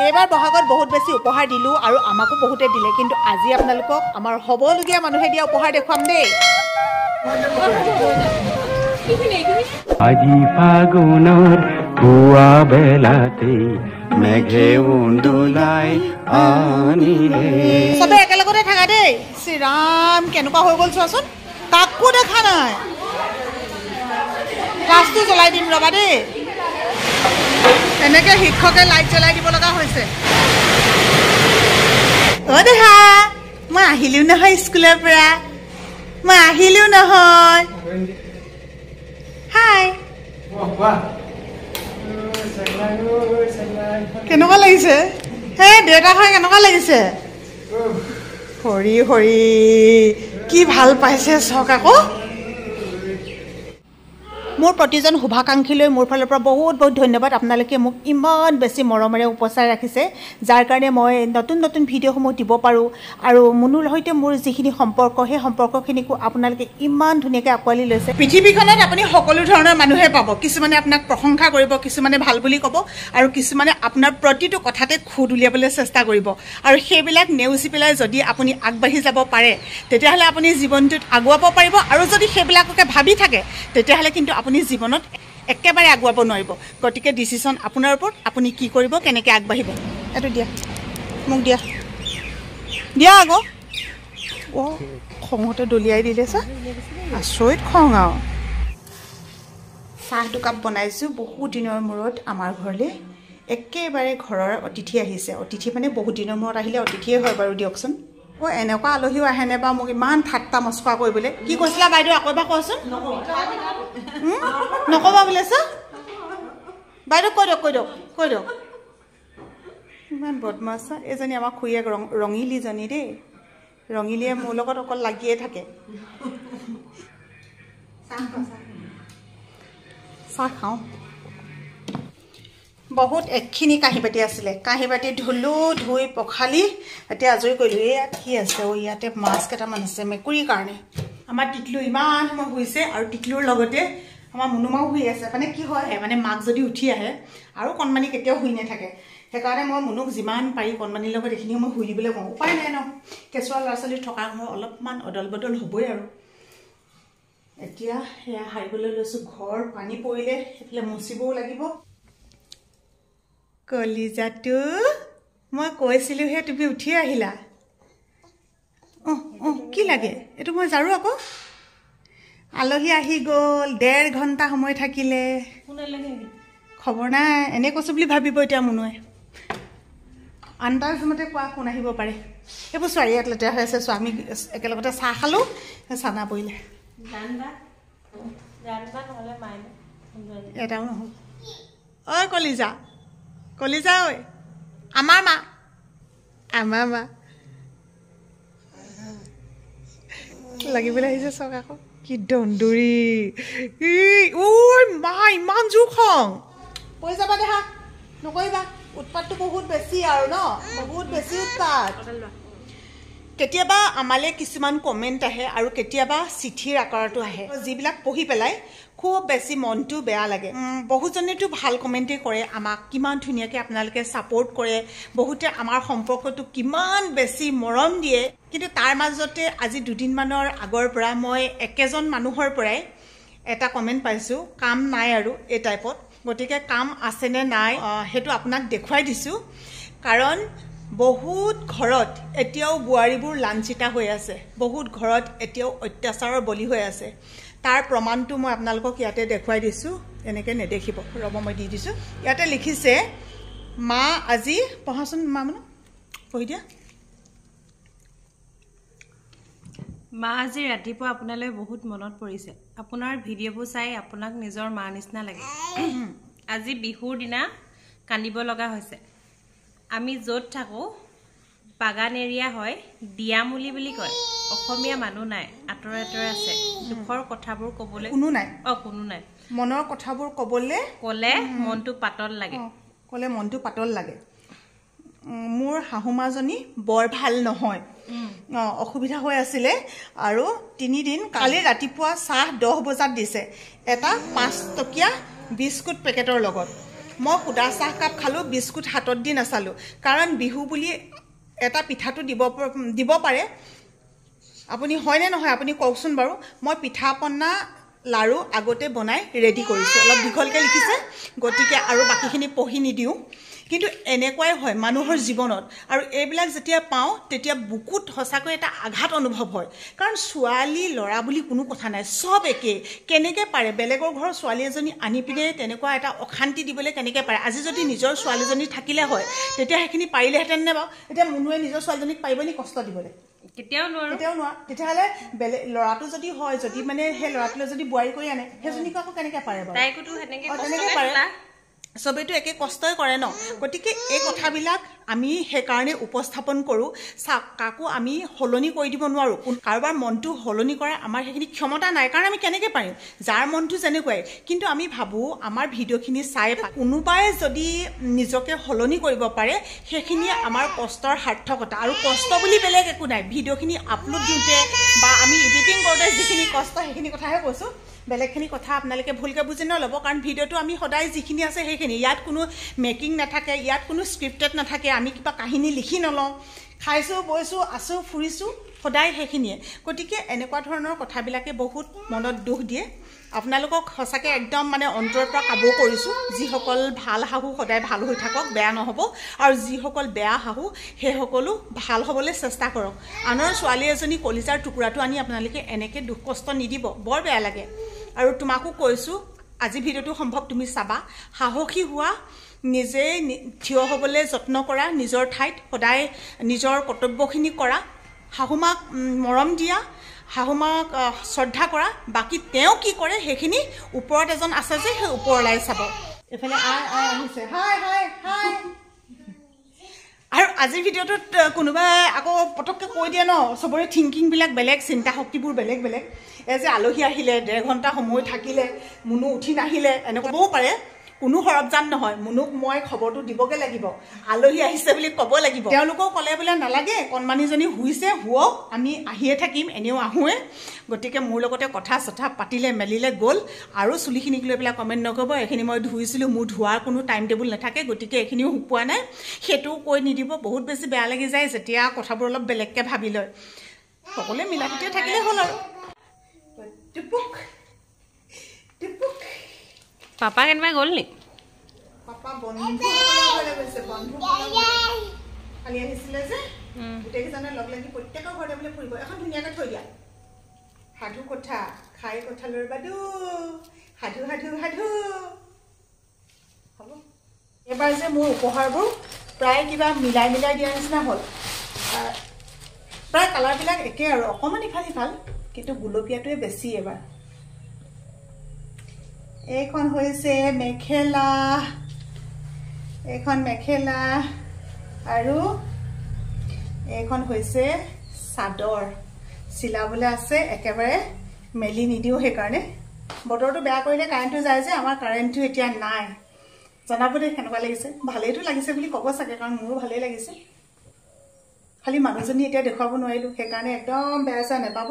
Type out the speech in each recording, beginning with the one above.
এইবাৰ বহাগত বহুত বেছি উপহাৰ দিলোঁ আৰু আমাকো বহুতে দিলে, কিন্তু আজি আপোনালোকক আমাৰ হ'বলগীয়া মানুহে দিয়া উপহাৰ দেখুৱাম দেই। আজি ফাগুনৰ পুৱা বেলাতে মেঘে উন্দুলাই আনিলে। চবে একেলগতে থাকা দেই। শ্ৰীৰাম কেনেকুৱা হৈ গ'ল চোৱাচোন, কাকো দেখা নাই। ক্লাছটো জ্বলাই দিম ৰবা দেই। এনেকৈ শিক্ষকে লাইট জ্বলাই দিব লগা হৈছে। অ' দেহা, মই আহিলোঁ নহয় স্কুলৰ পৰা, মই আহিলোঁ নহয়। হাই, কেনেকুৱা লাগিছে হে দেউতা হয়? কেনেকুৱা লাগিছে? হৰি হৰি, কি ভাল পাইছে চাওক আকৌ। মোৰ প্ৰতিজন শুভাকাংক্ষীলৈ মোৰ ফালৰ পৰা বহুত বহুত ধন্যবাদ। আপোনালোকে মোক ইমান বেছি মৰমেৰে উপচাই ৰাখিছে, যাৰ কাৰণে মই নতুন নতুন ভিডিঅ'সমূহ দিব পাৰোঁ। আৰু মুনুৰ সৈতে মোৰ যিখিনি সম্পৰ্ক, সেই সম্পৰ্কখিনিকো আপোনালোকে ইমান ধুনীয়াকৈ আঁকোৱালি লৈছে। পৃথিৱীখনত আপুনি সকলো ধৰণৰ মানুহে পাব। কিছুমানে আপোনাক প্ৰশংসা কৰিব, কিছুমানে ভাল বুলি ক'ব, আৰু কিছুমানে আপোনাৰ প্ৰতিটো কথাতে খুদ উলিয়াবলৈ চেষ্টা কৰিব। আৰু সেইবিলাক নেওচি পেলাই যদি আপুনি আগবাঢ়ি যাব পাৰে, তেতিয়াহ'লে আপুনি জীৱনটোত আগুৱাব পাৰিব। আৰু যদি সেইবিলাককে ভাবি থাকে, তেতিয়াহ'লে কিন্তু আপুনি জীৱনত একেবাৰে আগুৱাব নোৱাৰিব। গতিকে ডিচিশ্যন আপোনাৰ ওপৰত, আপুনি কি কৰিব, কেনেকৈ আগবাঢ়িব। এইটো দিয়া, মোক দিয়া দিয়া আকৌ। অ' খঙতে দলিয়াই দিলে চা, আচৰিত খং আৰু। চাহ দুকাপ বনাইছোঁ বহুত দিনৰ মূৰত আমাৰ ঘৰলৈ। একেবাৰে ঘৰৰ অতিথি আহিছে। অতিথি মানে বহুত দিনৰ মূৰত আহিলে অতিথিয়ে হয় বাৰু দিয়কচোন। অ' এনেকুৱা আলহীও আহেনে বা মোক ইমান ঠাট্টা মস্কৰা কৰিবলৈ। কি কৈছিলা বাইদেউ, আকৌ এবাৰ কোৱাচোন। নক'বা বোলে চা বাইদেউ, কৈ দিয়ক। ইমান বদমাছ চা। এইজনী আমাৰ খুৰীয়েক ৰঙিলীজনী দেই। ৰঙিলীয়ে মোৰ লগত অকল লাগিয়ে থাকে। চাহ খাওঁ। বহুত একখিনি কাঁহী বাতি আছিলে, কাঁহী বাতি ধুলোঁ, ধুই পখালি এতিয়া আজৰি কৰিলোঁ। ইয়াত কি আছে? ইয়াতে মাছ কেইটামান আছে মেকুৰীৰ কাৰণে। আমাৰ টিকলু ইমান সময় শুইছে, আৰু টিকলুৰ লগতে আমাৰ মুনুমাও শুই আছে। মানে কি হয়, মানে মাক যদি উঠি আহে আৰু কণমানি কেতিয়াও শুই নাথাকে, সেইকাৰণে মই মুনুক যিমান পাৰি কণমানিৰ লগত এইখিনি সময় শুই দিবলৈ কওঁ। উপায় নাই ন, কেঁচুৱা ল'ৰা ছোৱালী থকাৰ সময় অলপমান অদল বদল হ'বই। আৰু এতিয়া সেয়া সাৰিবলৈ লৈছোঁ। ঘৰ পানী পৰিলে সেইফালে মুচিবও লাগিব। কলিজাটো, মই কৈছিলোঁহে তুমি উঠি আহিলা। কি লাগে? এইটো মই জাৰো আকৌ। আলহী আহি গ'ল, 1.5 ঘণ্টা সময় থাকিলে। খবৰ নাই, এনেই কৈছোঁ বুলি ভাবিব এতিয়া মুনুৱে। আন্দাজমতে কোৱা কোন আহিব পাৰে। এইবোৰ ছোৱালী ইয়াত লেতেৰা হৈ আছে। আমি একেলগতে চাহ খালোঁ, চানা পৰিলে। এটাও নহ'ল। ঐ কলিজা, ঐ আমাৰ মা লাগিবলৈ আহিছে চাওক আকৌ। কি দন্দুৰী। ঐ মা, ইমান জোৰ খং। কৈ যাবা দেহা, নকৰিবা। উৎপাতটো বহুত বেছি আৰু ন, বহুত বেছি উৎপাত। কেতিয়াবা আমালৈ কিছুমান কমেণ্ট আহে, আৰু কেতিয়াবা চিঠিৰ আকাৰতো আহে, যিবিলাক পঢ়ি পেলাই খুব বেছি মনটো বেয়া লাগে। বহুজনেতো ভাল কমেণ্টেই কৰে আমাক, কিমান ধুনীয়াকৈ আপোনালোকে ছাপোৰ্ট কৰে, বহুতে আমাৰ সম্পৰ্কটো কিমান বেছি মৰম দিয়ে। কিন্তু তাৰ মাজতে আজি 2 দিনমানৰ আগৰ পৰা মই একেজন মানুহৰ পৰাই এটা কমেণ্ট পাইছোঁ, কাম নাই আৰু এই টাইপত। গতিকে কাম আছেনে নাই সেইটো আপোনাক দেখুৱাই দিছোঁ। কাৰণ বহুত ঘৰত এতিয়াও বোৱাৰীবোৰ লাঞ্ছিতা হৈ আছে, বহুত ঘৰত এতিয়াও অত্যাচাৰৰ বলি হৈ আছে। তাৰ প্ৰমাণটো মই আপোনালোকক ইয়াতে দেখুৱাই দিছোঁ। এনেকৈ নেদেখিব, ৰ'ব মই দি দিছোঁ। ইয়াতে লিখিছে, মা আজি পঢ়াচোন, মা মানে পঢ়ি দিয়া। মা, আজি ৰাতিপুৱা আপোনালৈ বহুত মনত পৰিছে। আপোনাৰ ভিডিঅ'বোৰ চাই আপোনাক নিজৰ মা নিচিনা লাগে। আজি বিহুৰ দিনা কান্দিব লগা হৈছে। আমি য'ত থাকোঁ বাগান এৰিয়া হয়, দিয়ামুলি বুলি কয়। অসমীয়া মানুহ নাই, আঁতৰে আঁতৰে আছে। দুখৰ কথাবোৰ ক'বলৈ কোনো নাই। কোনো নাই। মনৰ কথাবোৰ ক'লে মনটো পাতল লাগে। মোৰ শাহুমাজনী বৰ ভাল নহয়, অসুবিধা হৈ আছিলে। আৰু 3 দিন, কালি ৰাতিপুৱা চাহ 10 বজাত দিছে, এটা 5 টকীয়া বিস্কুট পেকেটৰ লগত। মই সুদা চাহকাপ খালোঁ, বিস্কুট হাতত দি নাচালোঁ, কাৰণ বিহু বুলি এটা পিঠাটো দিব পাৰে। আপুনি হয়নে নহয় আপুনি কওকচোন বাৰু। মই পিঠা পনা লাড়ু আগতে বনাই ৰেডি কৰিছোঁ। অলপ দীঘলকৈ লিখিছে, গতিকে আৰু বাকীখিনি পঢ়ি নিদিওঁ। কিন্তু এনেকুৱাই হয় মানুহৰ জীৱনত, আৰু এইবিলাক যেতিয়া পাওঁ তেতিয়া বুকুত সঁচাকৈ এটা আঘাত অনুভৱ হয়। কাৰণ ছোৱালী ল'ৰা বুলি কোনো কথা নাই, চব একেই। কেনেকৈ পাৰে বেলেগৰ ঘৰৰ ছোৱালী এজনী আনি পিনে তেনেকুৱা এটা অশান্তি দিবলৈ কেনেকৈ পাৰে। আজি যদি নিজৰ ছোৱালীজনী থাকিলে হয় তেতিয়া সেইখিনি পাৰিলেহেঁতেন নে বাৰু। এতিয়া মুনুৱে নিজৰ ছোৱালীজনীক পাৰিব নি কষ্ট দিবলৈ? কেতিয়াও নোৱাৰো। তেতিয়াহ'লে বেলেগ ল'ৰাটো যদি হয়, যদি মানে সেই ল'ৰাটোলৈ যদি বোৱাৰী কৰি আনে, সেইজনীকো আকৌ কেনেকৈ পাৰে বাৰু? তেনেকৈ পাৰে, চবেইতো একে কষ্টই কৰে ন। গতিকে এই কথাবিলাক আমি সেইকাৰণে উপস্থাপন কৰোঁ। চাওক, কাকো আমি সলনি কৰি দিব নোৱাৰোঁ, কাৰোবাৰ মনটো সলনি কৰাৰ আমাৰ সেইখিনি ক্ষমতা নাই, কাৰণ আমি কেনেকৈ পাৰিম। যাৰ মনটো যেনেকুৱাই, কিন্তু আমি ভাবোঁ আমাৰ ভিডিঅ'খিনি চাই কোনোবাই যদি নিজকে সলনি কৰিব পাৰে সেইখিনিয়ে আমাৰ কষ্টৰ সাৰ্থকতা। আৰু কষ্ট বুলি বেলেগ একো নাই, ভিডিঅ'খিনি আপলোড দিওঁতে বা আমি এডিটিং কৰোঁতে যিখিনি কষ্ট সেইখিনি কথাহে কৈছোঁ। বেলেগখিনি কথা আপোনালোকে ভুলকৈ বুজি নল'ব, কাৰণ ভিডিঅ'টো আমি সদায় যিখিনি আছে সেইখিনি, ইয়াত কোনো মেকিং নাথাকে, ইয়াত কোনো স্ক্ৰিপ্টেড নাথাকে, আমি কিবা কাহিনী লিখি নলওঁ। খাইছোঁ বৈছোঁ আছোঁ ফুৰিছোঁ সদায় সেইখিনিয়ে। গতিকে এনেকুৱা ধৰণৰ কথাবিলাকে বহুত মনত দুখ দিয়ে। আপোনালোকক সঁচাকৈ একদম মানে অন্তৰৰ পৰা কাবৌ কৰিছোঁ, যিসকল ভাল শাহু সদায় ভাল হৈ থাকক, বেয়া নহ'ব, আৰু যিসকল বেয়া শাহু সেইসকলো ভাল হ'বলৈ চেষ্টা কৰক। আনৰ ছোৱালী এজনী কলিজাৰ টুকুৰাটো আনি আপোনালোকে এনেকৈ দুখ কষ্ট নিদিব, বৰ বেয়া লাগে। আৰু তোমাকো কৈছোঁ, আজি ভিডিঅ'টো সম্ভৱ তুমি চাবা, সাহসী হোৱা, নিজে থিয় হ'বলৈ যত্ন কৰা, নিজৰ ঠাইত সদায় নিজৰ কৰ্তব্যখিনি কৰা, শাহুমাক মৰম দিয়া, শাহুমাক শ্ৰদ্ধা কৰা। বাকী তেওঁ কি কৰে সেইখিনি ওপৰত এজন আছে যে সেই ওপৰলাই চাব। এইফালে আহিছে, হাই হাই হাই। আৰু আজিৰ ভিডিঅ'টোত কোনোবাই আকৌ পটককৈ কৈ দিয়ে ন, চবৰে থিংকিংবিলাক বেলেগ, চিন্তা শক্তিবোৰ বেলেগ বেলেগ। এই যে আলহী আহিলে 1.5 ঘণ্টা সময় থাকিলে, মুনু উঠি নাহিলে, এনেকুৱা হ'বও পাৰে। কোনো সৰবজান নহয়, মুনুক মই খবৰটো দিবগৈ লাগিব, আলহী আহিছে বুলি ক'ব লাগিব। তেওঁলোকেও ক'লে বোলে নালাগে, কণমানিজনী শুইছে, শুৱক, আমি আহিয়ে থাকিম, এনেও আহোঁৱে। গতিকে মোৰ লগতে কথা চথা পাতিলে মেলিলে গ'ল। আৰু চুলিখিনিক লৈ পেলাই কমেণ্ট নকৰিব, এইখিনি মই ধুইছিলোঁ, মোৰ ধোৱাৰ কোনো টাইম টেবুল নাথাকে, গতিকে এইখিনিও শুকোৱা নাই, সেইটোও কৈ নিদিব। বহুত বেছি বেয়া লাগি যায় যেতিয়া কথাবোৰ অলপ বেলেগকৈ ভাবি লয়। সকলোৱে মিলাপ্ৰীতিৰে থাকিলে হ'ল আৰু। পাপা কেনেবা গ'ল নি? পাপা বন্ধু গৈছে, বন্ধু কালি আহিছিলে যে, গোটেইকেইজনে লগ লাগি প্ৰত্যেকৰ ঘৰতে বোলে ফুৰিব। এখন ধুনীয়াকৈ থৈ দিয়া, সাধু কথা, খাই কঁঠালৰ বাদু, সাধু সাধু সাধু। হ'ব, এইবাৰ যে মোৰ উপহাৰবোৰ প্ৰায় কিবা মিলাই মিলাই দিয়াৰ নিচিনা হ'ল। প্ৰায় কালাৰবিলাক একে আৰু অকণমান ইফাল সিফাল, কিন্তু গুলপীয়াটোৱে বেছি এবাৰ। এইখন হৈছে মেখেলা, এইখন মেখেলা, আৰু এইখন হৈছে চাদৰ। চিলাবলৈ আছে, একেবাৰে মেলি নিদিওঁ সেইকাৰণে। বতৰটো বেয়া কৰিলে কাৰেণ্টটো যায় যে, আমাৰ কাৰেণ্টটো এতিয়া নাই। জনাব দেই কেনেকুৱা লাগিছে। ভালেইটো লাগিছে বুলি ক'ব চাগে, কাৰণ মোৰো ভালেই লাগিছে। খালি মানুহজনী এতিয়া দেখুৱাব নোৱাৰিলোঁ, সেইকাৰণে একদম বেয়া চেয়া নাপাব।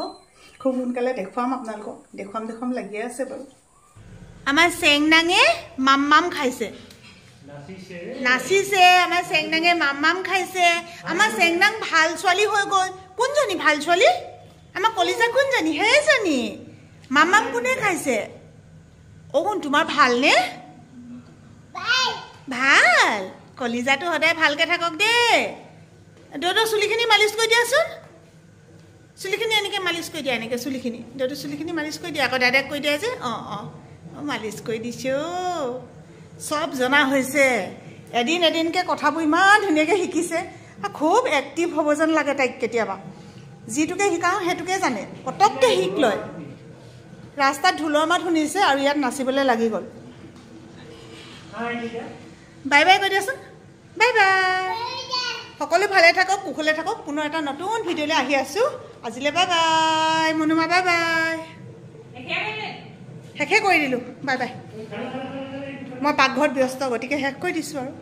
খুব সোনকালে দেখুৱাম আপোনালোকক, দেখুৱাম লাগিয়ে আছে বাৰু। আমাৰ চেংনাঙে মাম খাইছে, নাচিছে। আমাৰ চেংনাঙে মাম খাইছে। আমাৰ চেংনাং ভাল ছোৱালী হৈ গ'ল। কোনজনী ভাল ছোৱালী? আমাৰ কলিজা কোনজনী? সেইজনী মাম কোনে খাইছে? অ' তোমাৰ ভালনে? ভাল। কলিজাটো সদায় ভালকৈ থাকক দেই। দেউতা চুলিখিনি মালিচ কৰি দিয়াচোন, চুলিখিনি এনেকৈ মালিচ কৰি দিয়া, এনেকৈ চুলিখিনি, দেউতা চুলিখিনি মালিচ কৰি দিয়া। আকৌ দাদাক কৈ দিয়া যে, অঁ মালিচ কৰি দিছোঁ। চব জনা হৈছে, এদিনকৈ কথাবোৰ ইমান ধুনীয়াকৈ শিকিছে। খুব এক্টিভ হ'ব যেন লাগে তাইক কেতিয়াবা। যিটোকে শিকাওঁ সেইটোকে জানে, পটককৈ শিক লয়। ৰাস্তাত ঢোলৰ মাত শুনিছে আৰু ইয়াত নাচিবলৈ লাগি গ'ল। বাই বাই কৈ দিয়াচোন, বাই বাই। সকলো ভালে থাকক, কুশলে থাকক। পুনৰ এটা নতুন ভিডিঅ'লৈ আহি আছোঁ। আজিলৈ বাই বাই। মনুমা bye bye. শেষে কৰি দিলোঁ, বাই বাই। মই পাকঘৰত ব্যস্ত, গতিকে শেষ কৰি দিছোঁ আৰু।